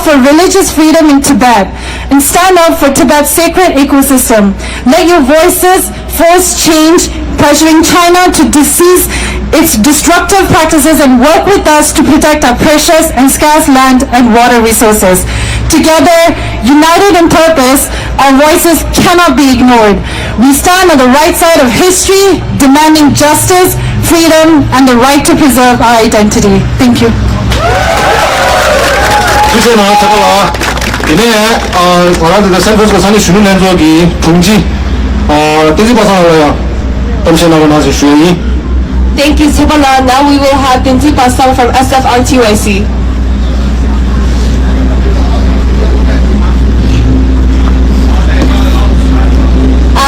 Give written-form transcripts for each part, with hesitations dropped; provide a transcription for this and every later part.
for religious freedom in Tibet and stand up for Tibet's sacred ecosystem. Let your voices force change, pressuring China to cease its destructive practices and work with us to protect our precious and scarce land and water resources. Together, united in purpose, our voices cannot be ignored. We stand on the right side of history, demanding justice, freedom, and the right to preserve our identity. Thank you. Thank you, Tibala. Now we will have Binti Pasang from SFRTYC.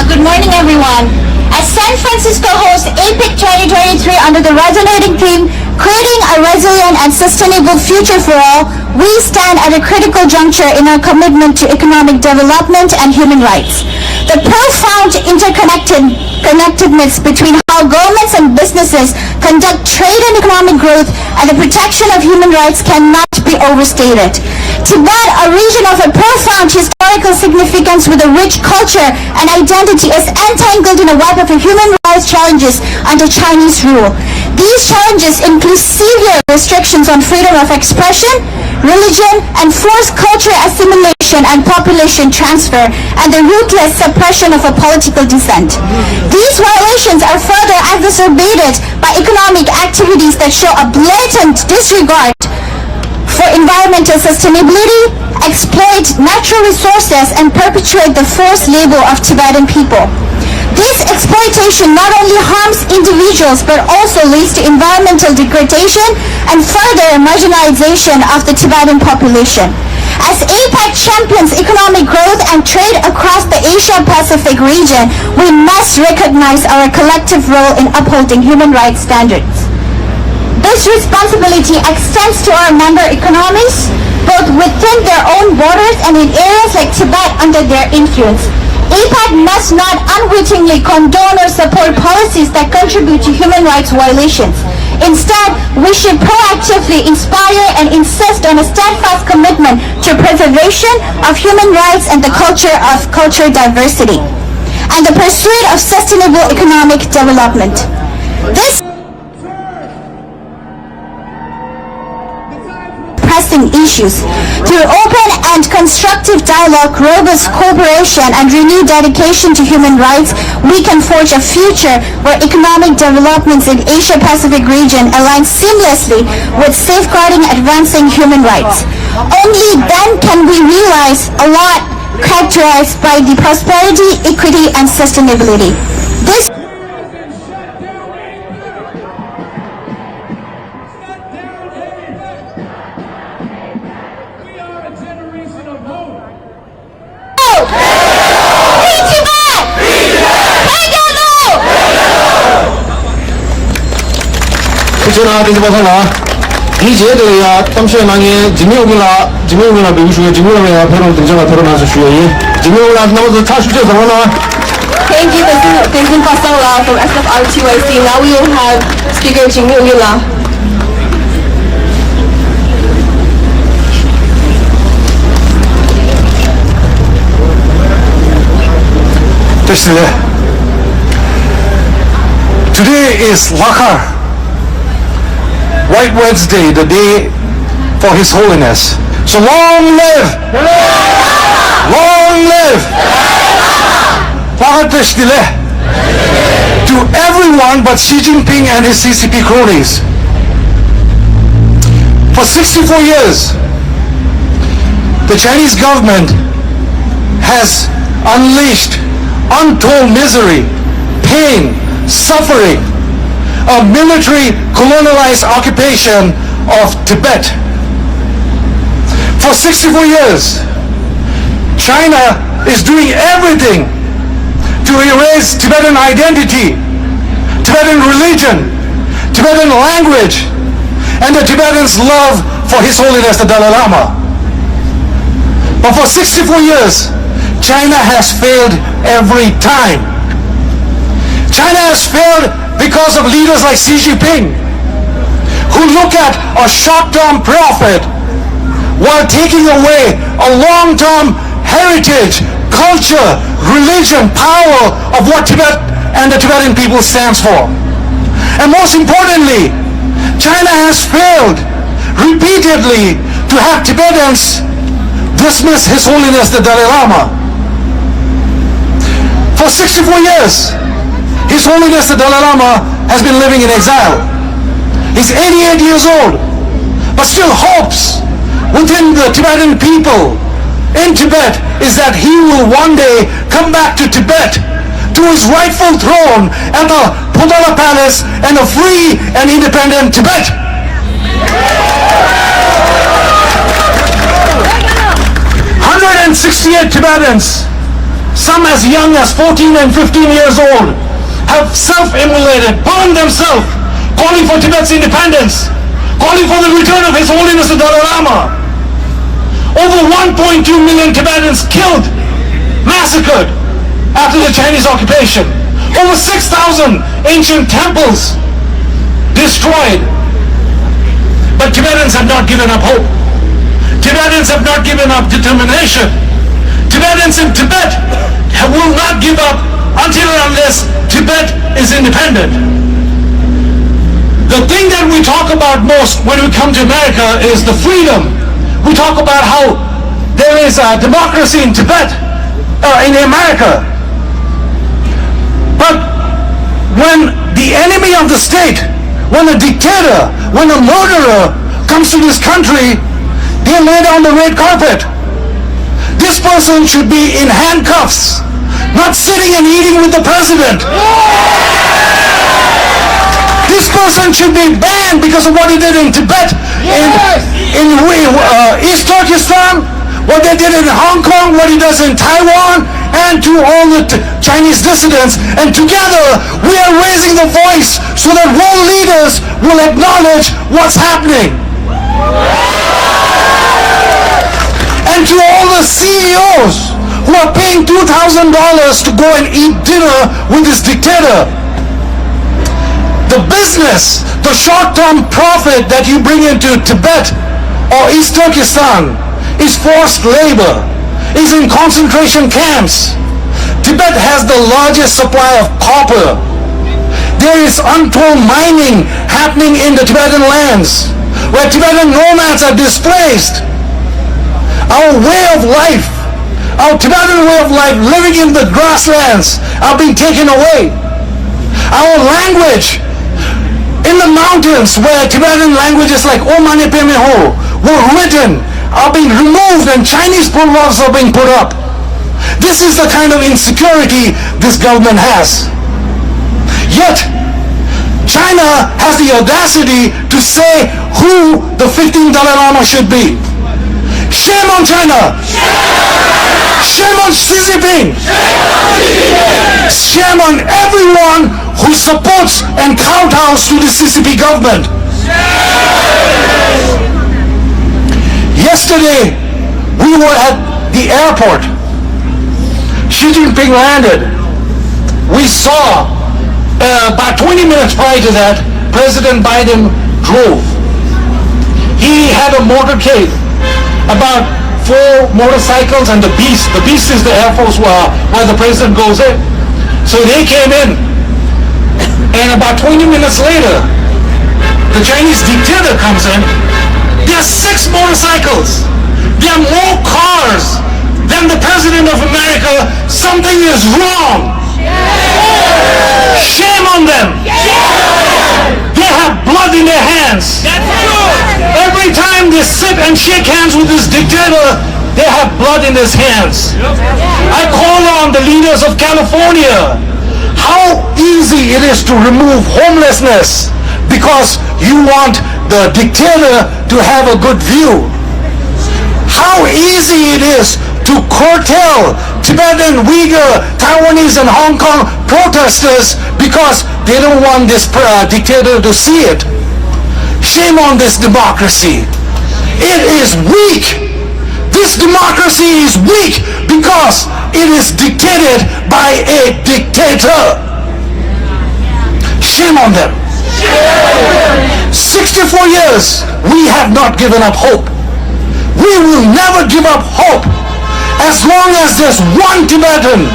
Good morning, everyone. As San Francisco hosts APEC 2023 under the resonating theme, Creating a Resilient and Sustainable Future for All, we stand at a critical juncture in our commitment to economic development and human rights. The profound interconnectedness between how governments and businesses conduct trade and economic growth and the protection of human rights cannot be overstated. Tibet, a region of a profound historical significance with a rich culture and identity, is entangled in a web of human rights challenges under Chinese rule. These challenges include severe restrictions on freedom of expression, religion, and forced cultural assimilation and population transfer, and the ruthless suppression of a political dissent. These violations are further exacerbated by economic activities that show a blatant disregard for environmental sustainability, exploit natural resources, and perpetuate the forced labor of Tibetan people. This exploitation not only harms individuals but also leads to environmental degradation and further marginalization of the Tibetan population. As APEC champions economic growth and trade across the Asia-Pacific region, we must recognize our collective role in upholding human rights standards. This responsibility extends to our member economies, both within their own borders and in areas like Tibet under their influence. APEC must not unwittingly condone or support policies that contribute to human rights violations. Instead, we should proactively inspire and insist on a steadfast commitment to preservation of human rights and the culture of cultural diversity, and the pursuit of sustainable economic development. This pressing issues. Through open and constructive dialogue, robust cooperation, and renewed dedication to human rights, we can forge a future where economic developments in Asia-Pacific region align seamlessly with safeguarding and advancing human rights. Only then can we realize a lot characterized by the prosperity, equity, and sustainability. This China President Xi Jinping tamshyanangye jimyogla beushuge jimyogla pheron tengja thorona shuye jimyogla namu cha shuje sarona. Thank you, President Pasang from SFRTYC. Now we will have Speaker Jimyogla. Today is Lakar, White Wednesday, the day for His Holiness. So long live! Long live! To everyone but Xi Jinping and his CCP cronies. For 64 years, the Chinese government has unleashed untold misery, pain, suffering, a military colonialized occupation of Tibet. For 64 years, China is doing everything to erase Tibetan identity, Tibetan religion, Tibetan language, and the Tibetans' love for His Holiness the Dalai Lama. But for 64 years, China has failed every time. China has failed because of leaders like Xi Jinping, who look at a short-term profit while taking away a long-term heritage, culture, religion, power of what Tibet and the Tibetan people stands for. And most importantly, China has failed repeatedly to have Tibetans dismiss His Holiness the Dalai Lama. For 64 years, His Holiness the Dalai Lama has been living in exile. He's 88 years old, but still hopes within the Tibetan people in Tibet is that he will one day come back to Tibet, to his rightful throne at the Potala Palace and a free and independent Tibet. 168 Tibetans, some as young as 14 and 15 years old, have self-immolated, burned themselves, calling for Tibet's independence, calling for the return of His Holiness the Dalai Lama. Over 1.2 million Tibetans killed, massacred after the Chinese occupation. Over 6,000 ancient temples destroyed. But Tibetans have not given up hope. Tibetans have not given up determination. Tibetans in Tibet will not give up until and unless Tibet is independent. The thing that we talk about most when we come to America is the freedom. We talk about how there is a democracy in Tibet, in America. But when the enemy of the state, when a dictator, when a murderer comes to this country, they lay down the red carpet. This person should be in handcuffs, not sitting and eating with the president. This person should be banned because of what he did in Tibet, in East Turkestan, what they did in Hong Kong, what he does in Taiwan, and to all the Chinese dissidents. And together we are raising the voice so that world leaders will acknowledge what's happening. And to all the CEOs who are paying $2,000 to go and eat dinner with this dictator, the business, the short-term profit that you bring into Tibet or East Turkestan is forced labor, is in concentration camps. Tibet has the largest supply of copper. There is untold mining happening in the Tibetan lands, where Tibetan nomads are displaced. Our way of life, our Tibetan way of life, living in the grasslands, are being taken away. Our language, in the mountains where Tibetan languages like Omane Pemeho were written, are being removed and Chinese proverbs are being put up. This is the kind of insecurity this government has. Yet, China has the audacity to say who the 15th Dalai Lama should be. Shame on China! Shame on Xi Jinping! Shame on everyone who supports and kowtows to the CCP government. Yesterday, we were at the airport. Xi Jinping landed. We saw, about 20 minutes prior to that, President Biden drove. He had a motorcade, about 4 motorcycles and the Beast. The Beast is the Air Force where the president goes in. So they came in. And about 20 minutes later, the Chinese dictator comes in. There are 6 motorcycles. There are more cars than the President of America. Something is wrong. Shame on them. They have blood in their hands. Every time they sit and shake hands with this dictator, they have blood in his hands. I call on the leaders of California. How easy it is to remove homelessness because you want the dictator to have a good view. How easy it is to curtail Tibetan, Uyghur, Taiwanese and Hong Kong protesters because they don't want this dictator to see it. Shame on this democracy. It is weak. This democracy is weak because it is dictated by a dictator. Shame on them. 64 years, we have not given up hope. we will never give up hope. As long as there's one Tibetan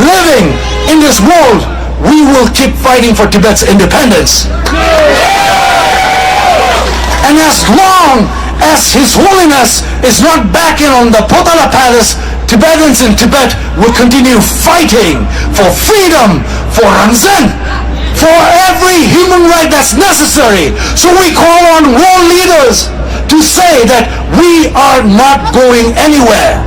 living in this world, we will keep fighting for Tibet's independence. And as long as His Holiness is not back in on the Potala Palace, Tibetans in Tibet will continue fighting for freedom, for Ramzan, for every human right that's necessary. So we call on world leaders to say that we are not going anywhere.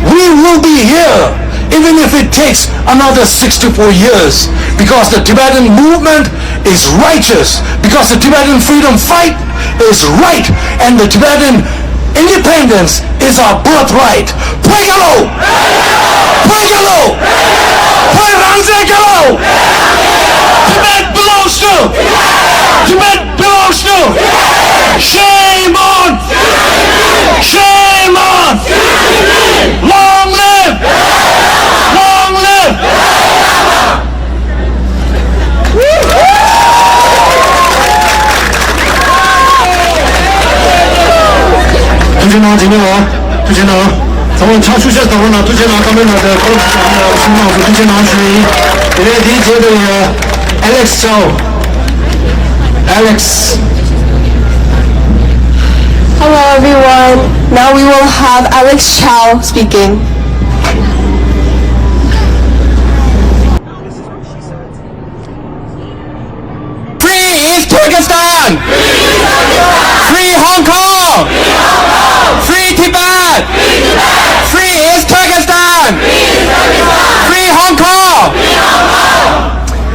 We will be here, even if it takes another 64 years, because the Tibetan movement is righteous, because the Tibetan freedom fight is right, and the Tibetan independence is our birthright. Pregalo! Pregalo! Prerangzegalo! Tibet belongs to! Tibet belongs to! Shame on! Shame on! Long live! Long live! 杜先生，请您好，杜先生，咱们查出些讨论了，杜先生刚才那个高级讲的情况是杜先生是第一节的Alex Alex。 Hello everyone. Now we will have Alex Chow speaking. Free East Turkestan! Free Hong Kong! Free Tibet! Free East Turkestan! Free Hong Kong!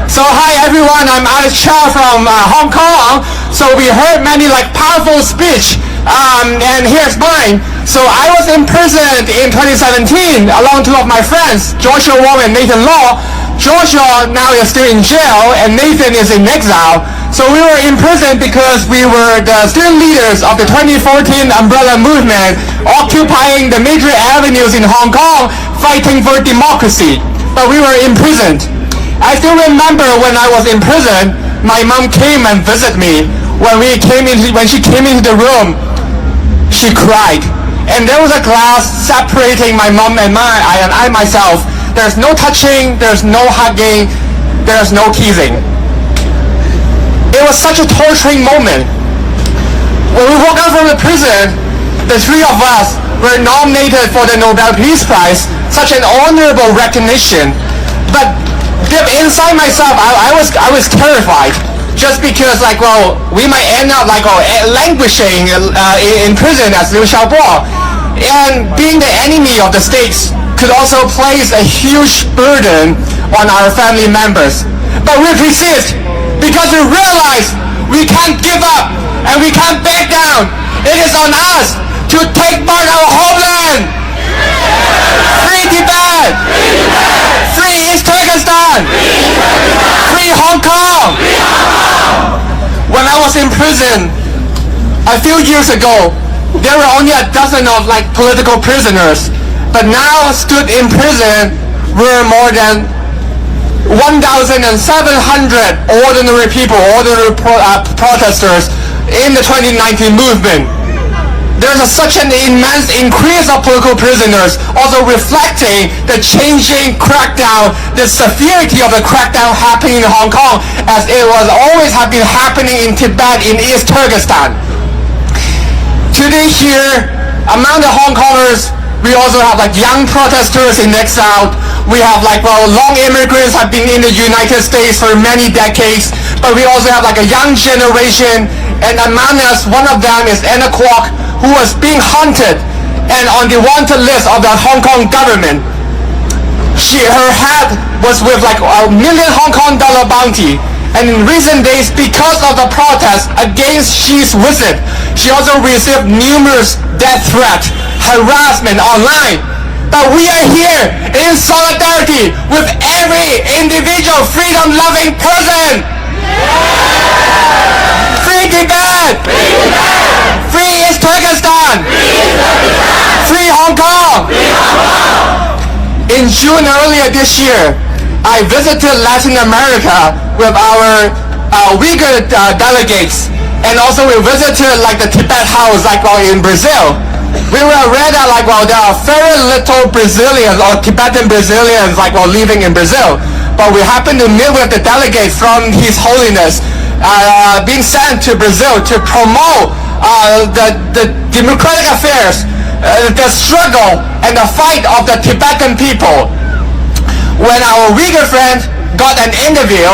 So hi everyone, I'm Alex Chow from Hong Kong. So we heard many powerful speech, and here's mine. So I was imprisoned in 2017 along two of my friends, Joshua Wong and Nathan Law. Joshua now is still in jail and Nathan is in exile. So we were imprisoned because we were the student leaders of the 2014 umbrella movement, occupying the major avenues in Hong Kong, fighting for democracy. But we were imprisoned. I still remember when I was in prison, my mom came and visited me. When she came into the room, she cried. And there was a glass separating my mom and I myself. There's no touching, there's no hugging, there's no kissing. It was such a torturing moment. When we walked out from the prison, the three of us were nominated for the Nobel Peace Prize, such an honorable recognition. But deep inside myself, I was terrified. Just because, we might end up languishing in prison as Liu Xiaobo, and being the enemy of the states could also place a huge burden on our family members. But we persist because we realize we can't give up and we can't back down. It is on us to take back our homeland. Free Tibet! Free East Turkestan! Free Hong Kong! When I was in prison a few years ago, there were only a dozen of political prisoners, but now stood in prison were more than 1,700 ordinary people, ordinary protesters in the 2019 movement. There's such an immense increase of political prisoners, also reflecting the changing crackdown, the severity of the crackdown happening in Hong Kong, as it was always have been happening in Tibet, in East Turkestan. Today here, among the Hong Kongers, we also have young protesters in exile. We have long immigrants have been in the United States for many decades, but we also have a young generation, and among us, one of them is Anna Kwok, who was being hunted and on the wanted list of the Hong Kong government. Her head was with $1 million Hong Kong bounty. And in recent days, because of the protest against Xi's visit, she also received numerous death threats, harassment online. But we are here in solidarity with every individual freedom-loving person. Free Tibet! Free East Turkestan! Free Hong Kong! In June earlier this year, I visited Latin America with our Uyghur delegates, and also we visited the Tibet House in Brazil. we read that like, well, there are very little Brazilians or Tibetan Brazilians like, well, living in Brazil. But we happened to meet with the delegate from His Holiness being sent to Brazil to promote the democratic affairs, the struggle and the fight of the Tibetan people. When our Uyghur friend got an interview,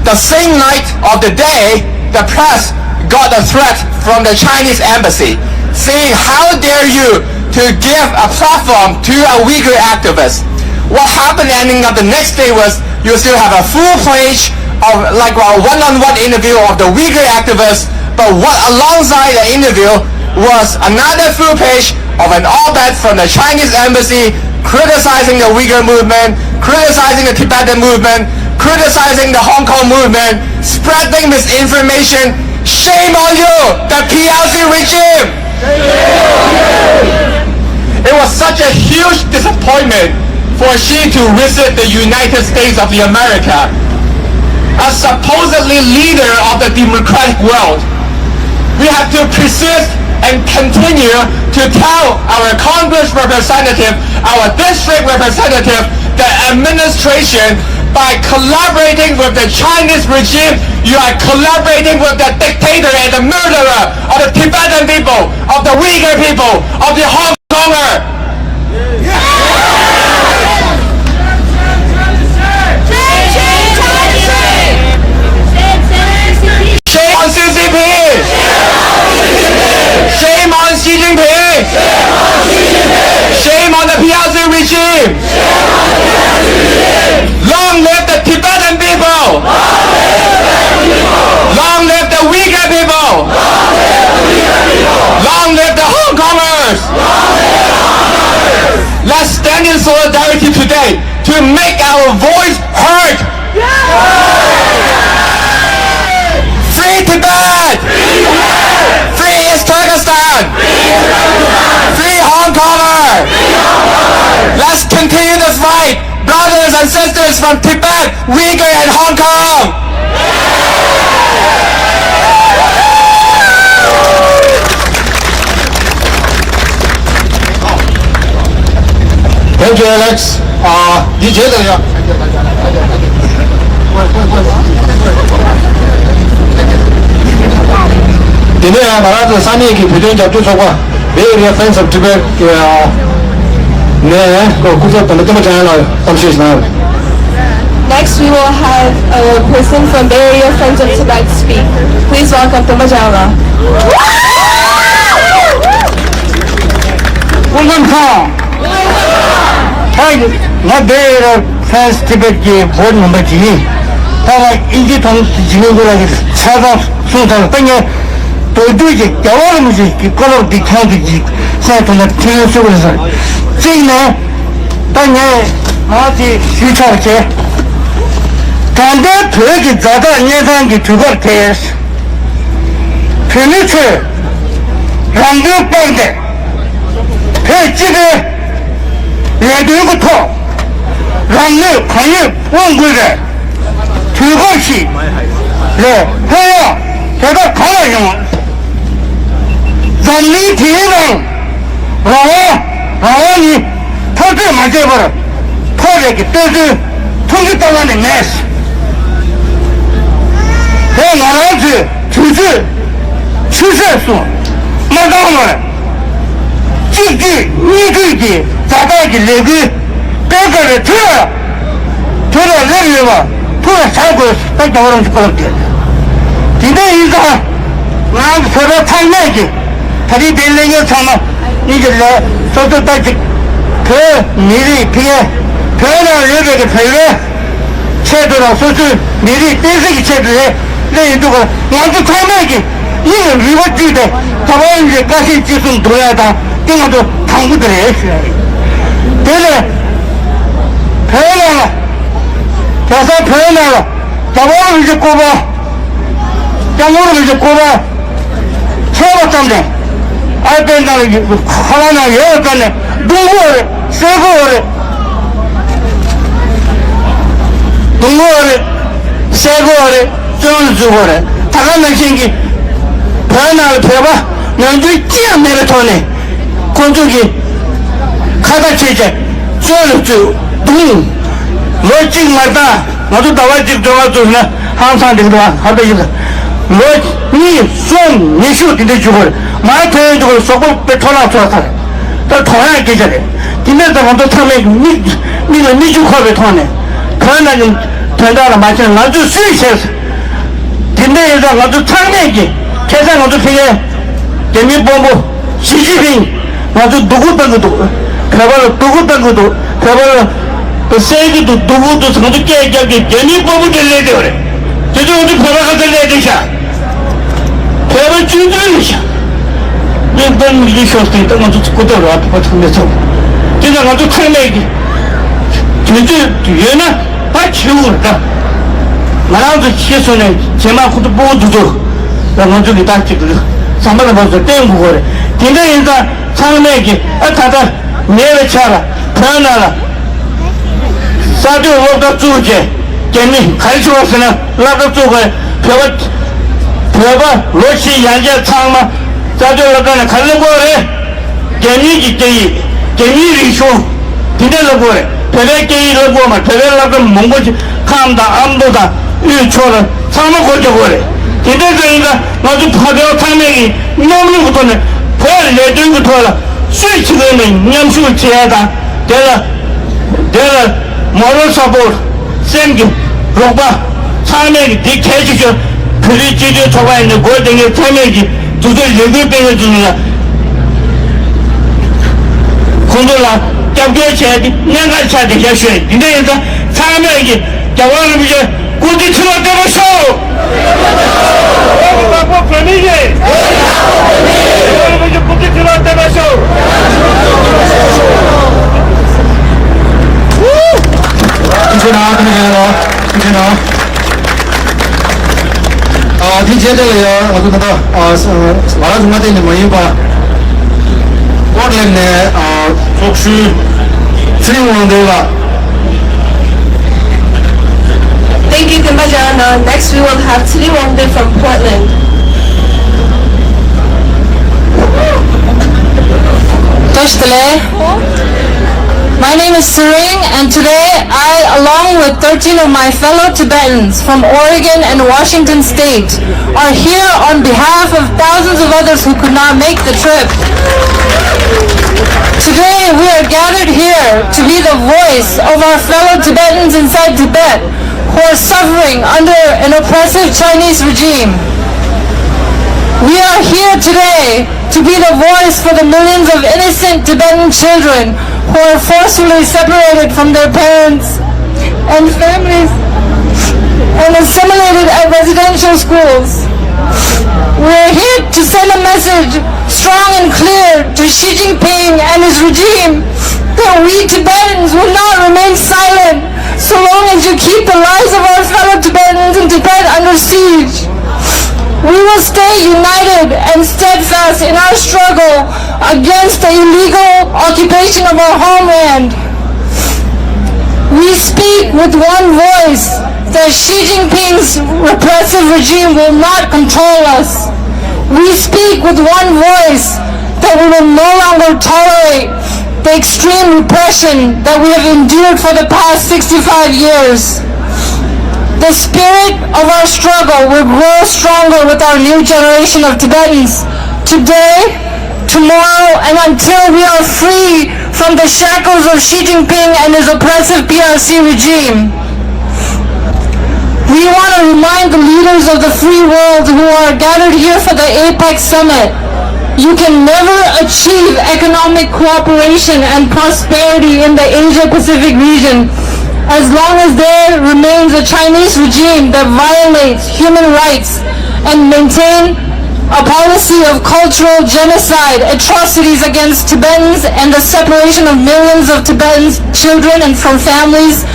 the same night of the day, the press got a threat from the Chinese embassy saying, how dare you to give a platform to a Uyghur activist. What happened ending up the next day was you still have a full page of like a one-on-one interview of the Uyghur activists, but what alongside the interview was another full page of an op-ed from the Chinese embassy criticizing the Uyghur movement, criticizing the Tibetan movement, criticizing the Hong Kong movement, spreading misinformation. Shame on you, the PLC regime! It was such a huge disappointment for Xi to visit the United States of America, a supposedly leader of the democratic world. We have to persist and continue to tell our Congress representative, our district representative, the administration, by collaborating with the Chinese regime, you are collaborating with the dictator and the murderer of the Tibetan people, of the Uyghur people, of the Hong Konger. Shame on CCP! Shame on Xi Jinping! Shame on the PLC regime! Long live the Tibetan people! Long live the Uyghur people! Long live the Hong Kongers! Let's stand in solidarity today to make our voice heard! Free Tibet! Free East Turkestan! Free Hong Konger! Let's continue this fight! Brothers and sisters from Tibet, Uyghur and Hong Kong! Thank you, Alex. 你觉得呀？今天啊，大家这3年给培训家都说过，没有人分手这边네, 구조도 너무 잘 나와요. 잠시만요. Next, we will have a person from Bay Area Friends of Tibet speak. Please welcome Tumajala. welcome. Hi, 나 Bay Area Friends Tibet의 보ard member지. 다가 이제 통 지는 거라기 차가 순서 땅에 도저히 겨울무지 걸어 비켜지지. 세트는 팀을 쓰고 있어. 지금 땅에 아직 시차게 단대 표기 자다 예상기 두번 테스 페니체 랑드 빵데 페지데 레드부터 랑드 관여 원고래 두 번씩 네 해야 제가 가요 전리 뒤에는 라와니 터져 맞아버려 터져기 떠서 통기땅하는 내스 나라지 주주 추세수 마당을 찌기 이기기 자다기 레기 빼가를 들어 내려와 풀어 살고 딱 오른쪽 걸었대 근데 이거 나 서로 탈매기 다리 빌리기 참아 이제 내 소도 딱지 그 미리 피해 변화를 여기게 별로 체도랑 소수 미리 떼서기 체도에 내 누가 나도 탈매기 이거 리버티데 가만히 이제 가시 지순 둬야다 띵어도 당구들 했어요 그래 변화가 자서 변화가 가만히 이제 꼽아 장으로 이제 꼽아 채워봤던데 알펜다는 하나나 여기까지 누구를 세고를 누구를 세고를 쫀주고를 다가는 신기 변화를 펴봐 너희들이 찌어 내려토네 건조기 카다체제 쫄쭉 둥 로직 말다 나도 나와지 들어가서나 항상 되더라 하다 이거 로니 니슈 근데 죽을 마이트 죽을 속을 빼토나 쏘았다 또 통화에 계절에 근데도 먼저 참에 니 죽하게 통하네 그러나 좀 된다라 마찬 나도 수익해서 근데 이제 나도 참내기 계산 나도 피해 대미본부 시진핑 나도 누구도 그래봐라 누구도 그래봐라 그 세기도 누구도 성도 깨끗하게 대미본부 될래야 돼 그래 제주 어디 보라가 될래야 되샤 배를 준비하셔 이번 리쇼스 있던 것도 그대로 앞에 받쳐면서 진짜 나도 참내기 제주 얘나 다 치우니까 나랑도 치겠어네 제만 것도 보고도 나는 저기 다 찍을 상반에 봐서 땡고 그래 근데 일단 참내기 다다 내외 차라 편하라 사주 로가 주제 개미 가르쳐 왔으나 라가 쪽에 벼봐 로시 양자 창마 사주 로가는 가려고 그래 개미기 개이 개미리쇼 기대려고 그래 벼베 개이라고 하면 벼베라고 몽고지 감다 암도다 일초를 창마 고려고 그래 기대되니까 나도 파벼 탕맥이 너무 붙었네 별 내들부터 하라 수익치고는 냠수를 치야다 내가 모ral support 생기 로바 참맥이 딕해주셔 그리 지려 저가 있는 고등의 참맥이 두들 여덟 배를 주느라 공돌라 깜겨쳐야 돼 내가 쳐야 돼 야슈에 근데 일단 참맥이 자원을 이제 고지 틀어대버쇼 바보 프레미지 여러분 이제 고지 틀어대버쇼主持人，听接着了，我就看到马拉松的你们一把，我们呢做出3万多了。 Thank you, Kumbajana. Next, we will have Tili Wongde from Portland. My name is Sering, and today I, along with 13 of my fellow Tibetans from Oregon and Washington State, are here on behalf of thousands of others who could not make the trip. Today we are gathered here to be the voice of our fellow Tibetans inside Tibet who are suffering under an oppressive Chinese regime. We are here today to be the voice for the millions of innocent Tibetan children who are forcibly separated from their parents and families and assimilated at residential schools. We are here to send a message strong and clear to Xi Jinping and his regime that we Tibetans will not remain silent so long as you keep the lives of our fellow Tibetans in Tibet under siege. We will stay united and steadfast in our struggle against the illegal occupation of our homeland. We speak with one voice that Xi Jinping's repressive regime will not control us. We speak with one voice that we will no longer tolerate the extreme repression that we have endured for the past 65 years. The spirit of our struggle will grow stronger with our new generation of Tibetans. Today, tomorrow, and until we are free from the shackles of Xi Jinping and his oppressive PRC regime. We want to remind the leaders of the free world who are gathered here for the APEC summit. You can never achieve economic cooperation and prosperity in the Asia-Pacific region as long as there remains a Chinese regime that violates human rights and maintain a policy of cultural genocide, atrocities against Tibetans, and the separation of millions of Tibetan children and from families,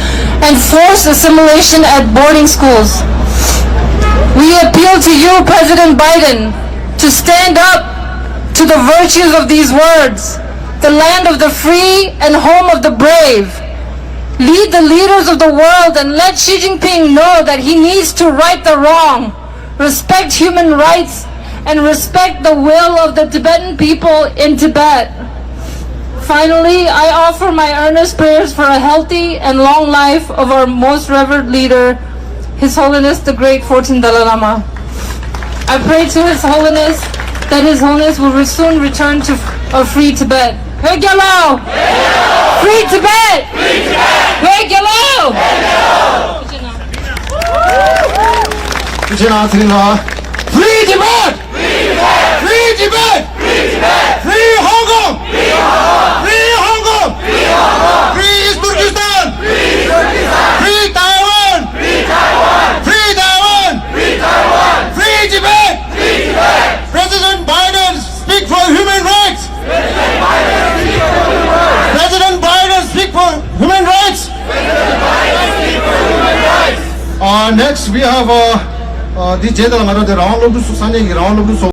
and forced assimilation at boarding schools. We appeal to you, President Biden, to stand up to the virtues of these words, the land of the free and home of the brave. Lead the leaders of the world and let Xi Jinping know that he needs to right the wrong, respect human rights, and respect the will of the Tibetan people in Tibet. Finally, I offer my earnest prayers for a healthy and long life of our most revered leader, His Holiness the Great 14th Dalai Lama. I pray to His Holiness that His Holiness will soon return to a free Tibet. Hey, Gyalo! Free Tibet! Hey, Gyalo! 두제나 드리나 Free Tibet! Free Tibet! Free Hong Kong! Free Hong Kong! Free East Turkestan! Free Taiwan! Free Taiwan! Free Tibet! President Biden speak for human rights! President Biden speak for human rights! Next we have the general round of the